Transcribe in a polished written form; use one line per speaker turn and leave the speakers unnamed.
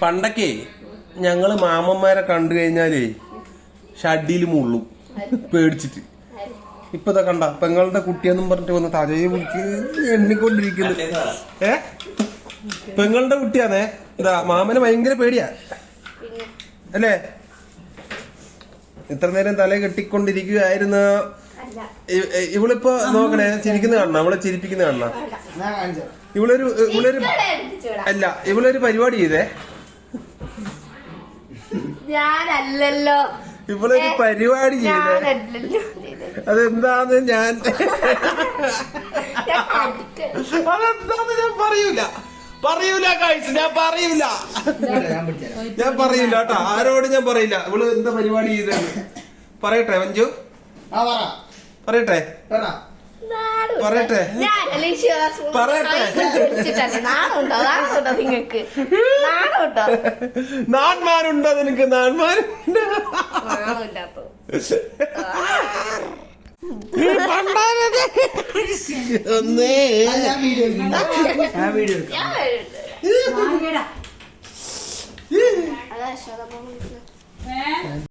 പണ്ടൊക്കെ ഞങ്ങള് മാമന്മാരെ കണ്ടു കഴിഞ്ഞാലേ ഷഡിയിൽ മുള്ളും പേടിച്ചിട്ട്. ഇപ്പൊ ഇതാ കണ്ട പെങ്ങളുടെ കുട്ടിയെന്നും പറഞ്ഞിട്ട് വന്ന് തലയെ വിളിച്ച് എണ്ണിക്കൊണ്ടിരിക്കുന്നു. പെങ്ങളുടെ കുട്ടിയാണേ. ഇതാ മാമന് ഭയങ്കര പേടിയാ അല്ലേ? ഇത്ര നേരം തല കെട്ടിക്കൊണ്ടിരിക്കുകയായിരുന്നു. ഇവളിപ്പോ നോക്കണേ, ചിരിക്കുന്ന കാണണം, അവളെ ചിരിപ്പിക്കുന്ന കാണണം. ഇവളൊരു അല്ല, ഇവളൊരു പരിപാടി ചെയ്തേ. ഇവളൊരു പരിപാടി ചെയ്തേ. അതെന്താന്ന് അതെന്താന്ന് ഞാൻ പറയൂല ഗൈസ്, ഞാൻ പറയൂല കേട്ടോ, ആരോട് ഞാൻ പറയില്ല. ഇവള് എന്താ പരിപാടി ചെയ്തെന്ന് പറയട്ടെ മഞ്ജു? പറയട്ടെ നാന്മാരുണ്ടോ നിനക്ക്? നാന്മാരുണ്ടോ? ഒന്നേ